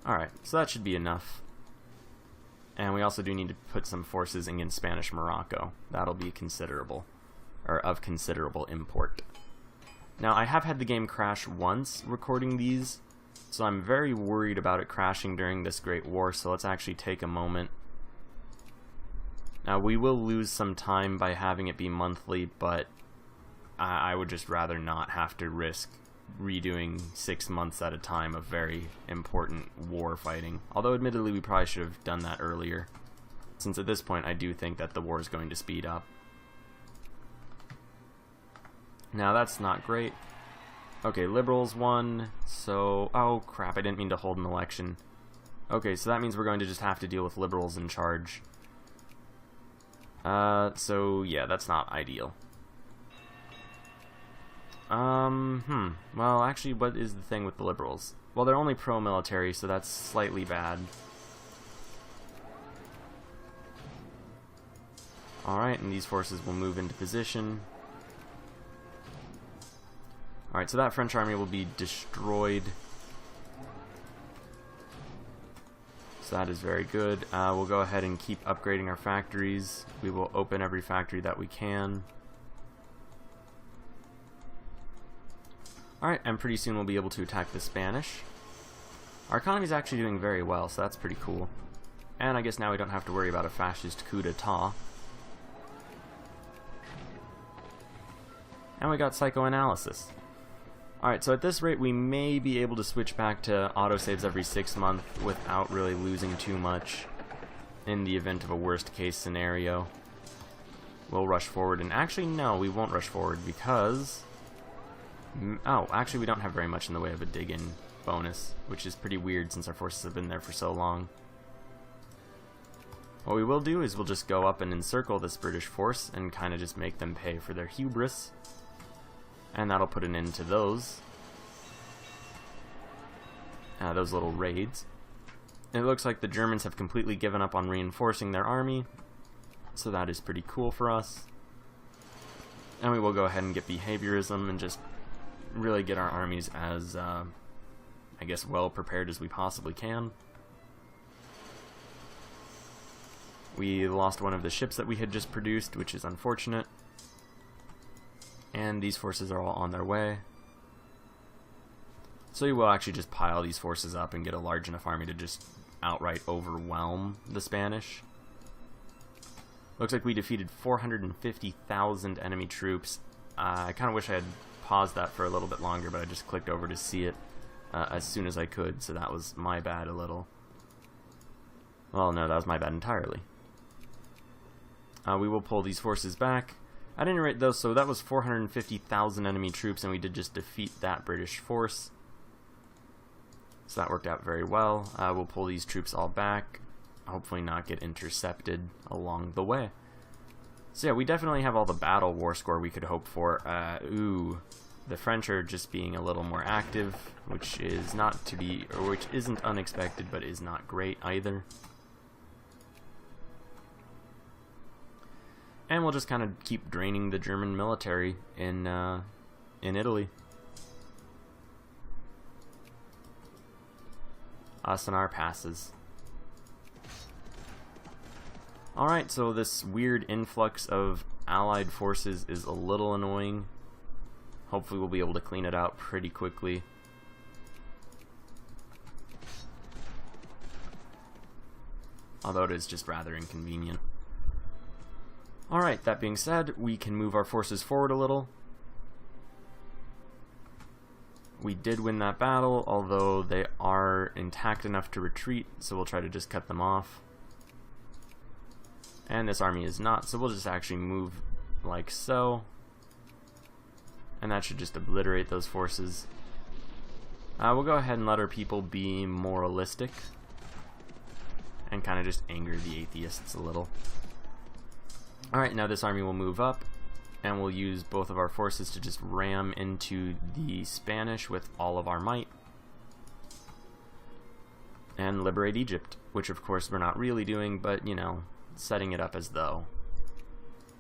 Alright, so that should be enough. And we also do need to put some forces against Spanish Morocco. That'll be considerable, or of considerable import. Now, I have had the game crash once recording these, so I'm very worried about it crashing during this Great War, so let's actually take a moment. Now, we will lose some time by having it be monthly, but I would just rather not have to risk redoing 6 months at a time of very important war fighting. Although admittedly we probably should have done that earlier, since at this point I do think that the war is going to speed up. Now that's not great. Okay, Liberals won, so... oh crap, I didn't mean to hold an election. Okay, so that means we're going to just have to deal with Liberals in charge. So yeah, that's not ideal. Well, actually, what is the thing with the liberals? Well, they're only pro-military, so that's slightly bad. Alright, and these forces will move into position. Alright, so that French army will be destroyed. So that is very good. We'll go ahead and keep upgrading our factories. We will open every factory that we can. Alright, and pretty soon we'll be able to attack the Spanish. Our economy is actually doing very well, so that's pretty cool. And I guess now we don't have to worry about a fascist coup d'etat. And we got psychoanalysis. Alright, so at this rate we may be able to switch back to autosaves every 6 months without really losing too much in the event of a worst case scenario. We'll rush forward, and actually no, we won't rush forward because... Oh, actually we don't have very much in the way of a dig-in bonus, which is pretty weird since our forces have been there for so long. What we will do is we'll just go up and encircle this British force and kind of just make them pay for their hubris. And that'll put an end to those little raids. It looks like the Germans have completely given up on reinforcing their army, so that is pretty cool for us. And we will go ahead and get behaviorism and just really get our armies as, I guess, well prepared as we possibly can. We lost one of the ships that we had just produced, which is unfortunate. And these forces are all on their way. So you will actually just pile these forces up and get a large enough army to just outright overwhelm the Spanish. Looks like we defeated 450,000 enemy troops. I kind of wish I had paused that for a little bit longer, but I just clicked over to see it as soon as I could, so that was my bad a little. Well, no, that was my bad entirely. We will pull these forces back. At any rate, though, so that was 450,000 enemy troops, and we did just defeat that British force. So that worked out very well. We'll pull these troops all back, hopefully not get intercepted along the way. So yeah, we definitely have all the battle war score we could hope for. The French are just being a little more active, which is not to be, or which isn't unexpected, but is not great either. And we'll just kind of keep draining the German military in Italy. Us and our passes. Alright, so this weird influx of allied forces is a little annoying. Hopefully we'll be able to clean it out pretty quickly. Although it is just rather inconvenient. Alright, that being said, we can move our forces forward a little. We did win that battle, although they are intact enough to retreat, so we'll try to just cut them off. And this army is not, so we'll just actually move like so. And that should just obliterate those forces. We'll go ahead and let our people be moralistic. And kind of just anger the atheists a little. Alright, now this army will move up, and we'll use both of our forces to just ram into the Spanish with all of our might. And liberate Egypt, which of course we're not really doing, but, you know, setting it up as though.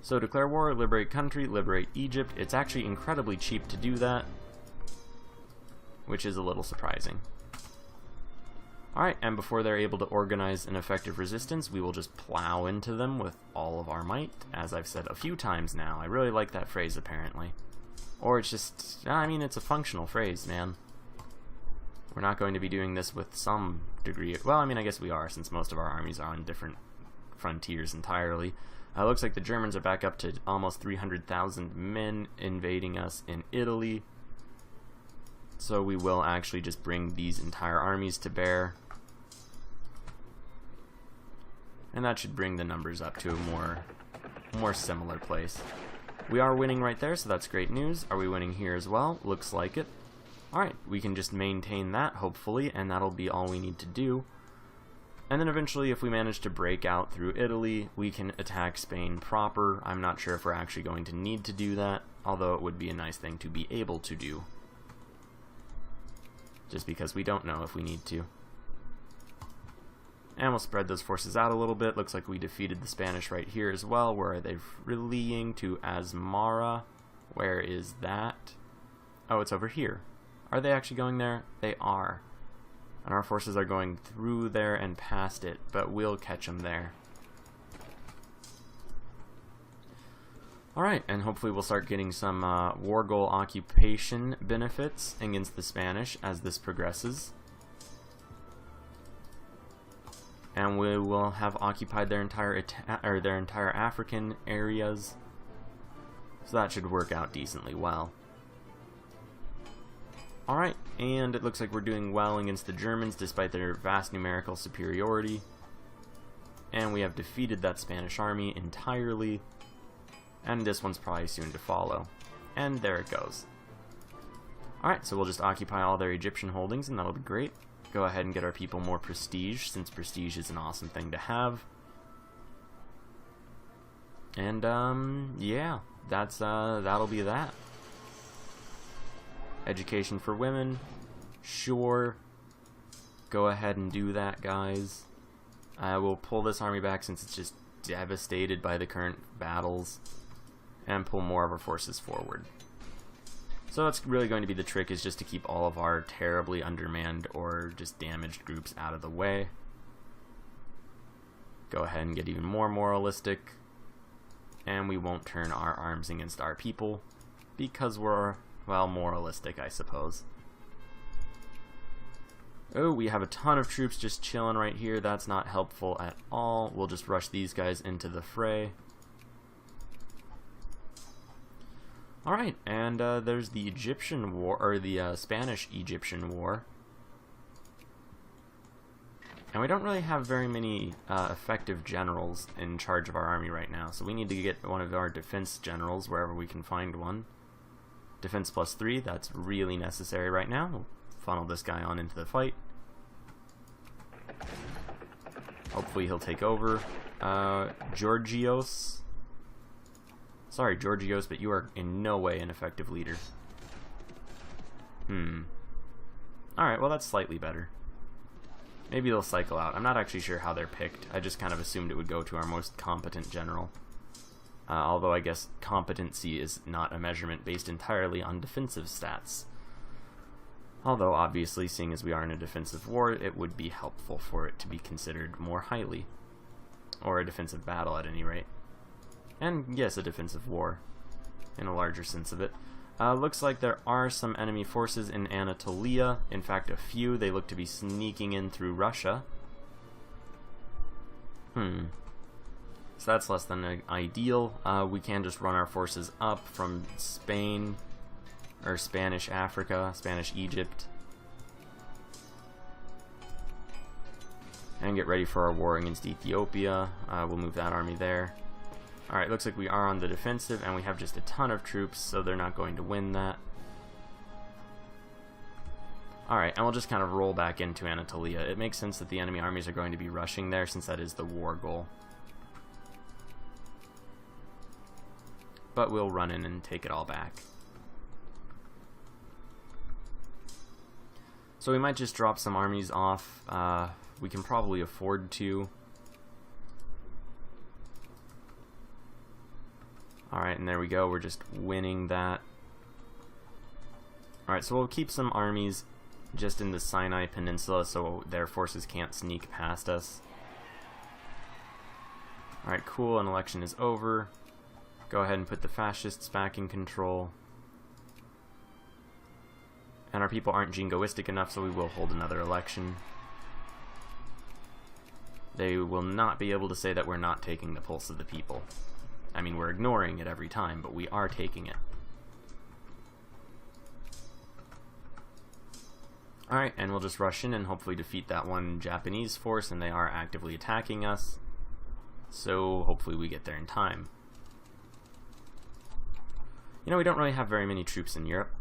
So declare war, liberate country, liberate Egypt. It's actually incredibly cheap to do that, which is a little surprising. Alright, and before they're able to organize an effective resistance, we will just plow into them with all of our might, as I've said a few times now. I really like that phrase, apparently. Or it's just, I mean, it's a functional phrase, man. We're not going to be doing this with some degree of, well, I mean, I guess we are, since most of our armies are on different frontiers entirely. Looks like the Germans are back up to almost 300,000 men invading us in Italy. So we will actually just bring these entire armies to bear. And that should bring the numbers up to a more similar place. We are winning right there, so that's great news. Are we winning here as well? Looks like it. Alright, we can just maintain that, hopefully, and that'll be all we need to do. And then eventually, if we manage to break out through Italy, we can attack Spain proper. I'm not sure if we're actually going to need to do that, although it would be a nice thing to be able to do. Just because we don't know if we need to. And we'll spread those forces out a little bit. Looks like we defeated the Spanish right here as well. Where are they fleeing to? Asmara. Where is that? Oh, it's over here. Are they actually going there? They are. And our forces are going through there and past it, but we'll catch them there. Alright, and hopefully we'll start getting some war goal occupation benefits against the Spanish as this progresses. And we will have occupied their entire African areas, so that should work out decently well. Alright, and it looks like we're doing well against the Germans despite their vast numerical superiority. And we have defeated that Spanish army entirely, and this one's probably soon to follow. And there it goes. Alright, so we'll just occupy all their Egyptian holdings, and that'll be great. Go ahead and get our people more prestige, since prestige is an awesome thing to have. And yeah, that'll be that. Education for women, sure. Go ahead and do that, guys. I will pull this army back since it's just devastated by the current battles, and pull more of our forces forward. So that's really going to be the trick, is just to keep all of our terribly undermanned or just damaged groups out of the way. Go ahead and get even more moralistic, and we won't turn our arms against our people because we're, well, moralistic, I suppose. Oh, we have a ton of troops just chilling right here. That's not helpful at all. We'll just rush these guys into the fray. Alright, and there's the Egyptian War, or the Spanish-Egyptian War. And we don't really have very many effective generals in charge of our army right now, so we need to get one of our defense generals wherever we can find one. Defense +3, that's really necessary right now. We'll funnel this guy on into the fight. Hopefully he'll take over. Georgios. Sorry, Georgios, but you are in no way an effective leader. Alright, well that's slightly better. Maybe they'll cycle out. I'm not actually sure how they're picked. I just kind of assumed it would go to our most competent general. Although I guess competency is not a measurement based entirely on defensive stats. Although obviously, seeing as we are in a defensive war, it would be helpful for it to be considered more highly. Or a defensive battle at any rate. And yes, a defensive war, in a larger sense of it. Looks like there are some enemy forces in Anatolia. In fact, a few. They look to be sneaking in through Russia. So that's less than ideal. We can just run our forces up from Spain, or Spanish Africa, Spanish Egypt, and get ready for our war against Ethiopia. We'll move that army there. Alright, looks like we are on the defensive, and we have just a ton of troops, so they're not going to win that. Alright, and we'll just kind of roll back into Anatolia. It makes sense that the enemy armies are going to be rushing there, since that is the war goal. But we'll run in and take it all back. So we might just drop some armies off. We can probably afford to. Alright, and there we go. We're just winning that. Alright, so we'll keep some armies just in the Sinai Peninsula so their forces can't sneak past us. Alright, cool. An election is over. Go ahead and put the fascists back in control. And our people aren't jingoistic enough, so we will hold another election. They will not be able to say that we're not taking the pulse of the people. I mean, we're ignoring it every time, but we are taking it. Alright, and we'll just rush in and hopefully defeat that one Japanese force, and they are actively attacking us. So hopefully we get there in time. You know, we don't really have very many troops in Europe.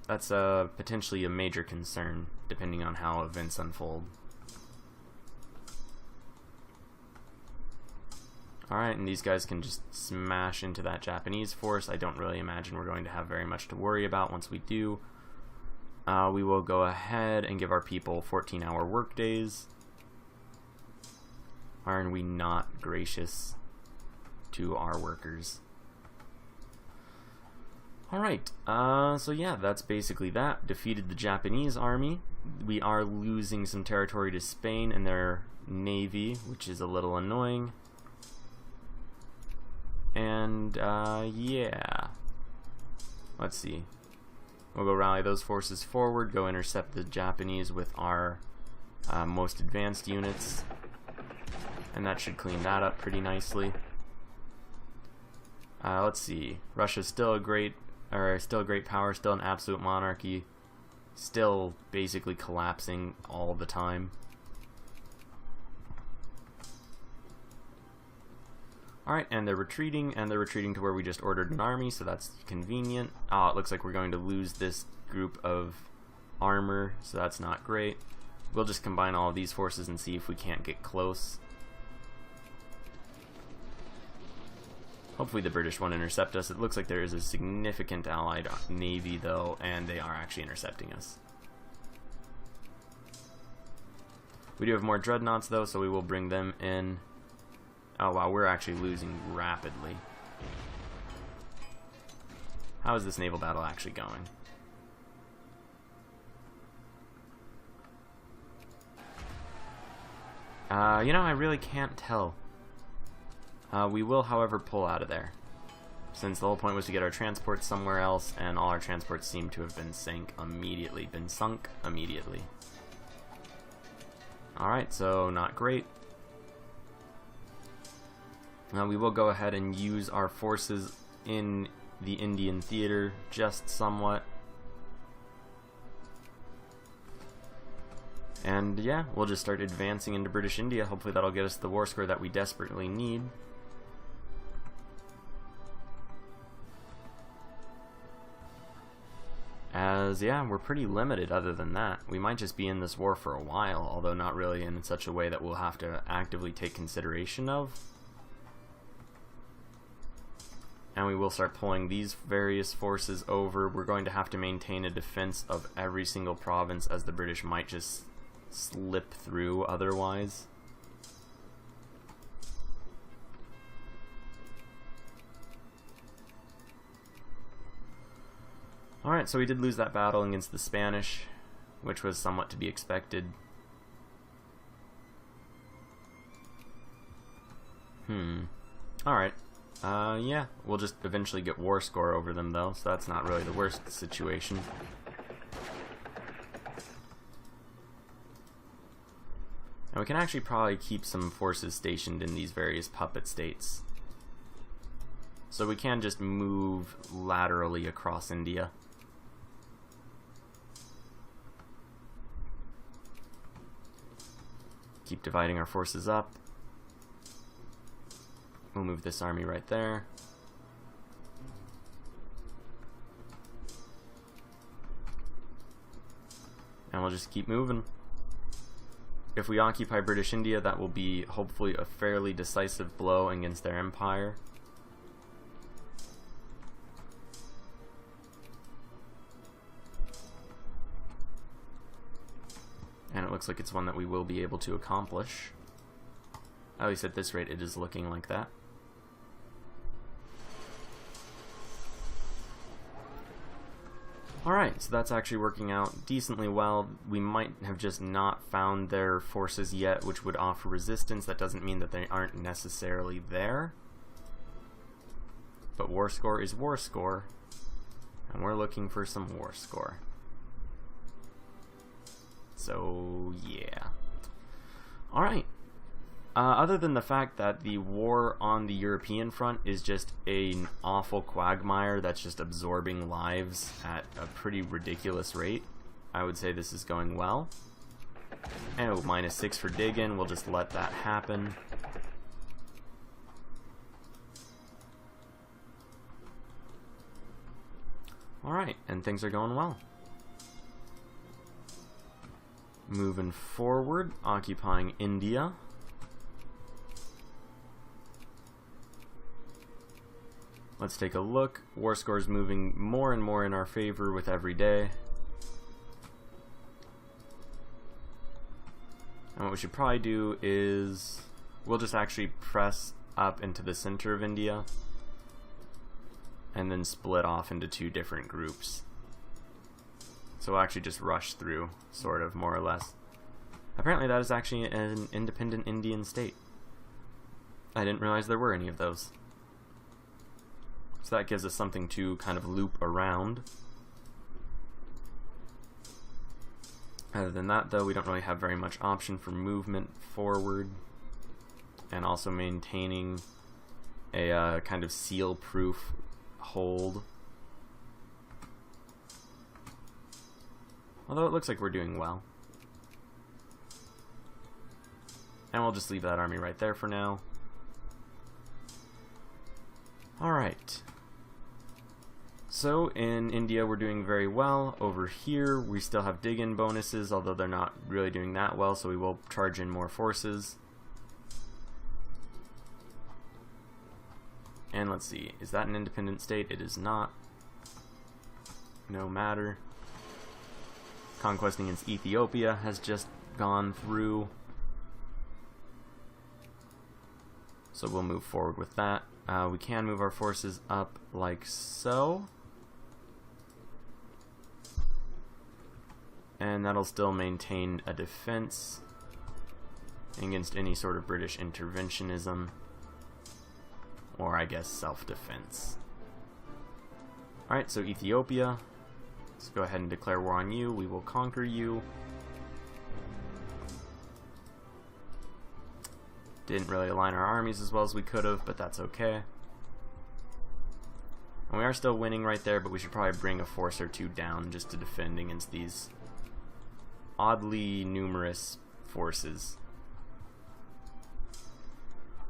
That's potentially a major concern, depending on how events unfold. Alright, and these guys can just smash into that Japanese force. I don't really imagine we're going to have very much to worry about once we do. We will go ahead and give our people 14-hour work days. Aren't we not gracious to our workers? Alright, so yeah, that's basically that. Defeated the Japanese army. We are losing some territory to Spain and their navy, which is a little annoying. And, yeah. Let's see. We'll go rally those forces forward, go intercept the Japanese with our most advanced units. And that should clean that up pretty nicely. Let's see. Russia's still a great power, still an absolute monarchy, still basically collapsing all the time. Alright, and they're retreating to where we just ordered an army, so that's convenient. It looks like we're going to lose this group of armor, so that's not great. We'll just combine all of these forces and see if we can't get close. Hopefully the British won't intercept us. It looks like there is a significant allied navy, though, and they are actually intercepting us. We do have more dreadnoughts, though, so we will bring them in. Oh, wow, we're actually losing rapidly. How is this naval battle actually going? You know, I really can't tell. We will, however, pull out of there, since the whole point was to get our transports somewhere else, and all our transports seem to have been sunk immediately. Alright, so not great. We will go ahead and use our forces in the Indian theater just somewhat. And yeah, we'll just start advancing into British India. Hopefully that'll get us the war score that we desperately need. As, yeah, we're pretty limited other than that. We might just be in this war for a while, although not really in such a way that we'll have to actively take consideration of. And we will start pulling these various forces over. We're going to have to maintain a defense of every single province, as the British might just slip through otherwise. Alright, so we did lose that battle against the Spanish, which was somewhat to be expected. Alright. Yeah, we'll just eventually get war score over them, though, so that's not really the worst situation. And we can actually probably keep some forces stationed in these various puppet states. So we can just move laterally across India. Keep dividing our forces up. We'll move this army right there. And we'll just keep moving. If we occupy British India, that will be hopefully a fairly decisive blow against their empire. And it looks like it's one that we will be able to accomplish. At least at this rate, it is looking like that. Alright, so that's actually working out decently well. We might have just not found their forces yet, which would offer resistance. That doesn't mean that they aren't necessarily there. But war score is war score, and we're looking for some war score. So, yeah. Alright. Other than the fact that the war on the European front is just an awful quagmire that's just absorbing lives at a pretty ridiculous rate, I would say this is going well. And -6 for dig-in, we'll just let that happen. Alright, and things are going well. Moving forward, occupying India. Let's take a look. War score is moving more and more in our favor with every day. And what we should probably do is we'll just actually press up into the center of India and then split off into two different groups. So we'll actually just rush through, sort of, more or less. Apparently that is actually an independent Indian state. I didn't realize there were any of those. So that gives us something to kind of loop around. Other than that, though, we don't really have very much option for movement forward, and also maintaining a kind of seal-proof hold. Although it looks like we're doing well. And we'll just leave that army right there for now. Alright. So in India we're doing very well. Over here we still have dig-in bonuses, although they're not really doing that well, so we will charge in more forces. And let's see, is that an independent state? It is not. No matter. Conquesting against Ethiopia has just gone through. So we'll move forward with that. We can move our forces up like so. And that'll still maintain a defense against any sort of British interventionism. Or I guess self-defense. Alright, so Ethiopia. Let's go ahead and declare war on you. We will conquer you. Didn't really align our armies as well as we could have, but that's okay. And we are still winning right there, but we should probably bring a force or two down just to defend against these oddly numerous forces.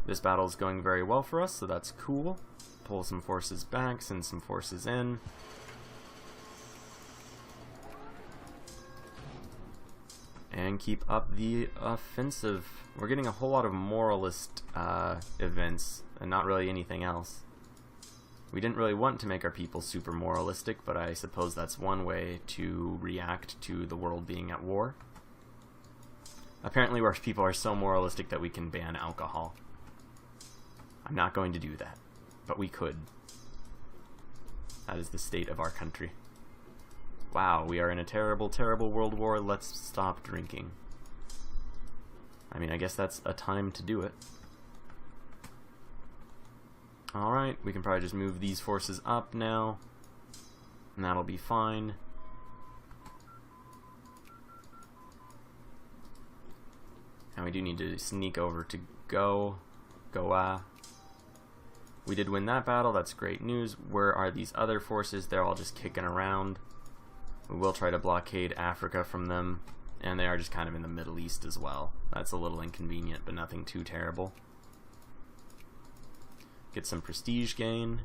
This battle is going very well for us, so that's cool. Pull some forces back, send some forces in. And keep up the offensive. We're getting a whole lot of moralist events, and not really anything else. We didn't really want to make our people super moralistic, but I suppose that's one way to react to the world being at war. Apparently our people are so moralistic that we can ban alcohol. I'm not going to do that, but we could. That is the state of our country. Wow, we are in a terrible, terrible world war. Let's stop drinking. I mean, I guess that's a time to do it. Alright, we can probably just move these forces up now, and that'll be fine. And we do need to sneak over to Goa. We did win that battle, that's great news. Where are these other forces? They're all just kicking around. We will try to blockade Africa from them, and they are just kind of in the Middle East as well. That's a little inconvenient, but nothing too terrible. Get some prestige gain.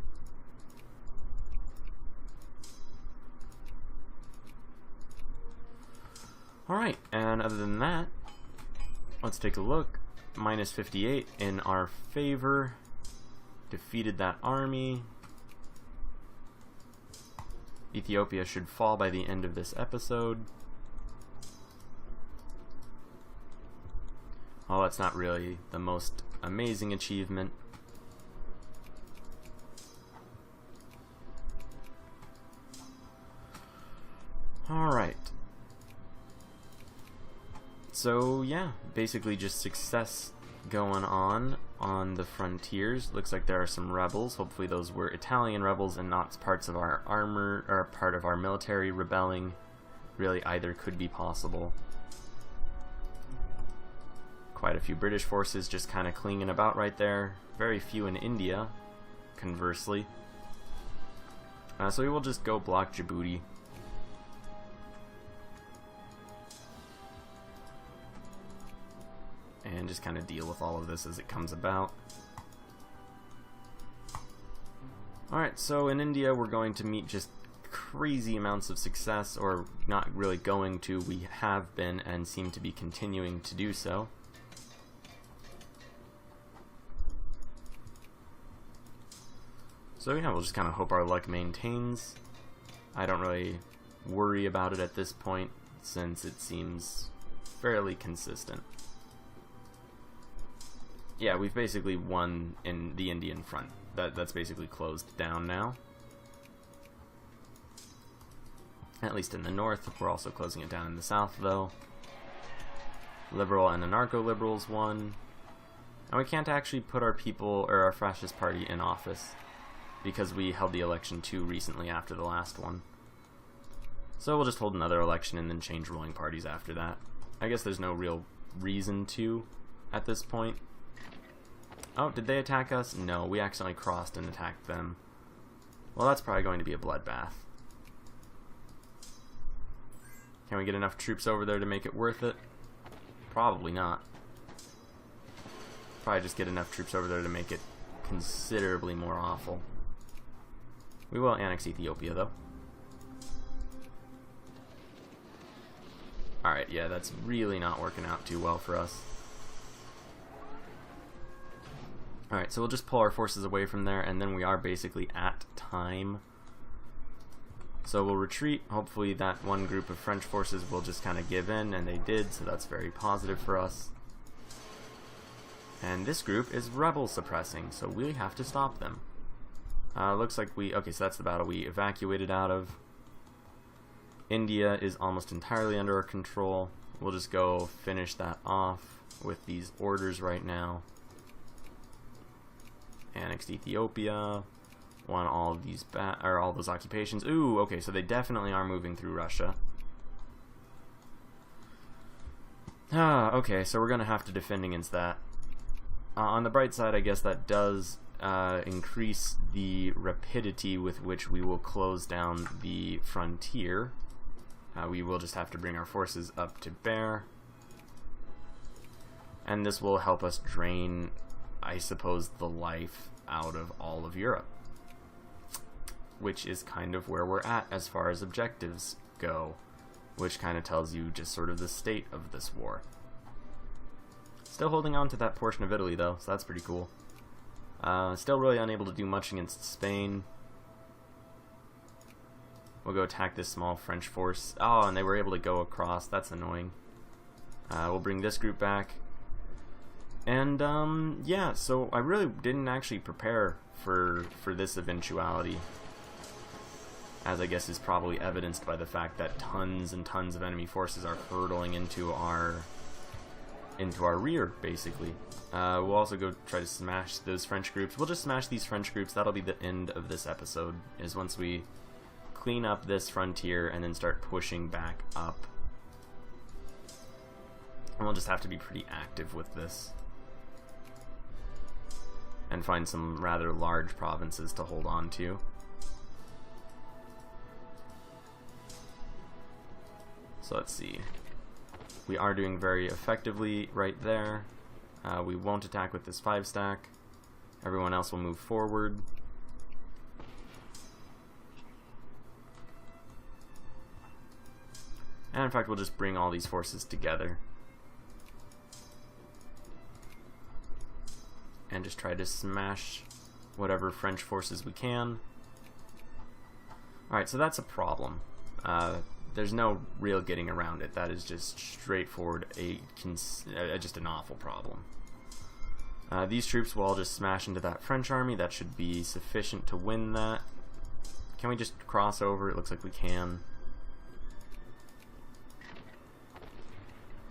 Alright, and other than that, let's take a look. Minus 58 in our favor. Defeated that army. Ethiopia should fall by the end of this episode. Well, that's not really the most amazing achievement. Alright. So, yeah, basically just success going on the frontiers. Looks like there are some rebels. Hopefully those were Italian rebels and not parts of our armor, or part of our military rebelling. Really, either could be possible. Quite a few British forces just kind of clinging about right there. Very few in India, conversely. So we will just go block Djibouti. And just kind of deal with all of this as it comes about. Alright, so in India we're going to meet just crazy amounts of success, or not really going to, we have been and seem to be continuing to do so. So So yeah, we'll just kind of hope our luck maintains. I don't really worry about it at this point, since it seems fairly consistent. Yeah, we've basically won in the Indian front. That's basically closed down now. At least in the north. We're also closing it down in the south, though. Liberal and anarcho-liberals won. And we can't actually put our people, or our fascist party, in office, because we held the election too recently after the last one. So we'll just hold another election and then change ruling parties after that. I guess there's no real reason to at this point. Oh, did they attack us? No, we accidentally crossed and attacked them. Well, that's probably going to be a bloodbath. Can we get enough troops over there to make it worth it? Probably not. Probably just get enough troops over there to make it considerably more awful. We will annex Ethiopia, though. Alright, yeah, that's really not working out too well for us. Alright, so we'll just pull our forces away from there, and then we are basically at time. So we'll retreat. Hopefully that one group of French forces will just kind of give in, and they did, so that's very positive for us. And this group is rebel suppressing, so we have to stop them. Looks like okay, so that's the battle we evacuated out of. India is almost entirely under our control. We'll just go finish that off with these orders right now. Annexed Ethiopia. Want all of these all those occupations. Ooh, okay, so they definitely are moving through Russia. Okay, so we're gonna have to defend against that. On the bright side, I guess that does increase the rapidity with which we will close down the frontier. We will just have to bring our forces up to bear. And this will help us drain, I suppose, the life out of all of Europe. Which is kind of where we're at as far as objectives go. Which kind of tells you just sort of the state of this war. Still holding on to that portion of Italy, though, so that's pretty cool. Still really unable to do much against Spain. We'll go attack this small French force. Oh, and they were able to go across. That's annoying. We'll bring this group back. And, yeah, so I really didn't actually prepare for this eventuality. As I guess is probably evidenced by the fact that tons and tons of enemy forces are hurtling into our rear, basically. We'll also go try to smash those French groups. We'll just smash these French groups. That'll be the end of this episode, is once we clean up this frontier and then start pushing back up. And we'll just have to be pretty active with this. And find some rather large provinces to hold on to. So let's see. We are doing very effectively right there. We won't attack with this 5-stack. Everyone else will move forward. And in fact, we'll just bring all these forces together. And just try to smash whatever French forces we can. Alright, so that's a problem. There's no real getting around it. That is just straightforward, just an awful problem. These troops will all just smash into that French army. That should be sufficient to win that. Can we just cross over? It looks like we can.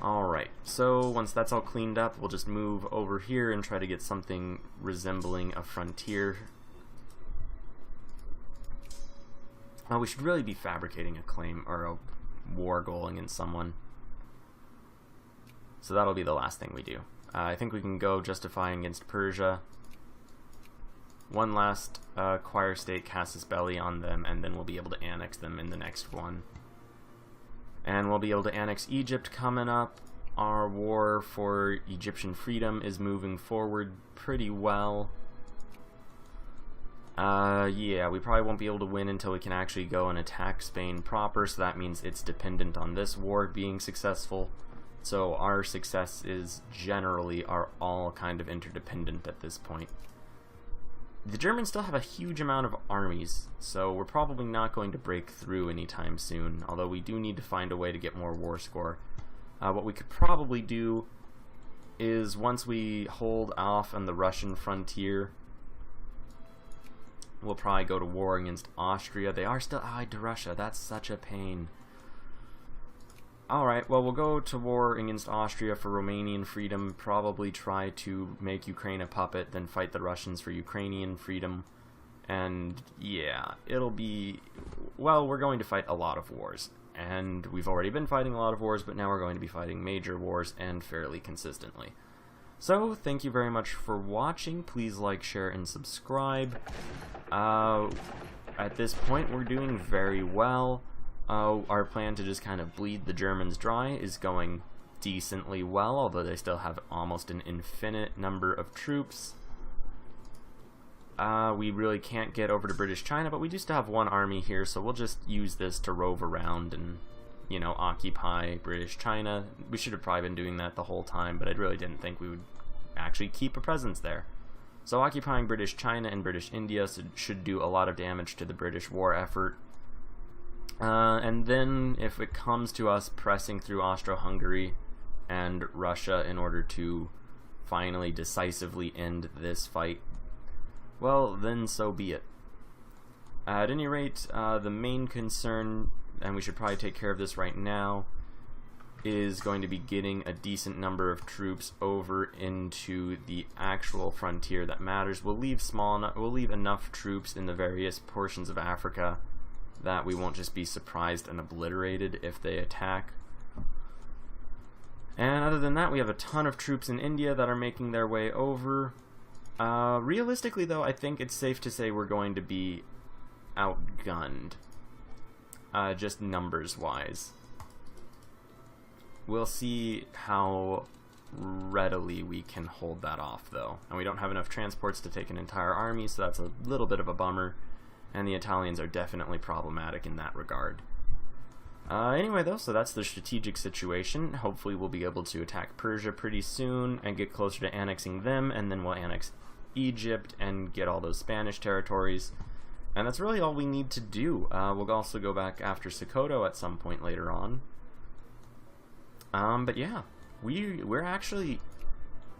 Alright, so once that's all cleaned up, we'll just move over here and try to get something resembling a frontier. Oh, we should really be fabricating a claim or a war goal against someone. So that'll be the last thing we do. I think we can go justifying against Persia. One last choir state casus belli on them, and then we'll be able to annex them in the next one. And we'll be able to annex Egypt coming up. Our war for Egyptian freedom is moving forward pretty well. Yeah, we probably won't be able to win until we can actually go and attack Spain proper, so that means it's dependent on this war being successful. So our success is generally are all kind of interdependent at this point. the Germans still have a huge amount of armies, so we're probably not going to break through anytime soon, although we do need to find a way to get more war score. What we could probably do is, once we hold off on the Russian frontier, we'll probably go to war against Austria. They are still allied to Russia. That's such a pain. Alright, well, we'll go to war against Austria for Romanian freedom, probably try to make Ukraine a puppet, then fight the Russians for Ukrainian freedom. And yeah, it'll be, well, we're going to fight a lot of wars. And we've already been fighting a lot of wars, but now we're going to be fighting major wars, and fairly consistently. So, thank you very much for watching. Please like, share, and subscribe. At this point, we're doing very well. Our plan to just kind of bleed the Germans dry is going decently well, although they still have almost an infinite number of troops. We really can't get over to British China, but we do still have one army here, so we'll just use this to rove around and, you know, occupy British China. We should have probably been doing that the whole time, but I really didn't think we would actually keep a presence there. So occupying British China and British India should do a lot of damage to the British war effort. And then, if it comes to us pressing through Austro-Hungary and Russia in order to finally decisively end this fight, well, then so be it. At any rate, the main concern, and we should probably take care of this right now, is going to be getting a decent number of troops over into the actual frontier that matters. We'll leave enough troops in the various portions of Africa that we won't just be surprised and obliterated if they attack. And other than that, we have a ton of troops in India that are making their way over. Realistically, though, I think it's safe to say we're going to be outgunned, just numbers-wise. We'll see how readily we can hold that off, though. And we don't have enough transports to take an entire army, so that's a little bit of a bummer. And the Italians are definitely problematic in that regard. Anyway, though, so that's the strategic situation. Hopefully we'll be able to attack Persia pretty soon and get closer to annexing them, and then we'll annex Egypt and get all those Spanish territories. And that's really all we need to do. We'll also go back after Sokoto at some point later on. But yeah, we're actually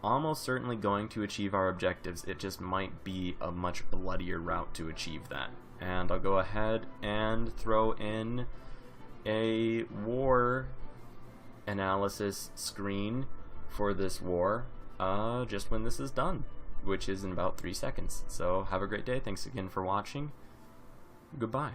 almost certainly going to achieve our objectives. It just might be a much bloodier route to achieve that. And I'll go ahead and throw in a war analysis screen for this war just when this is done, which is in about 3 seconds. So have a great day. Thanks again for watching. Goodbye.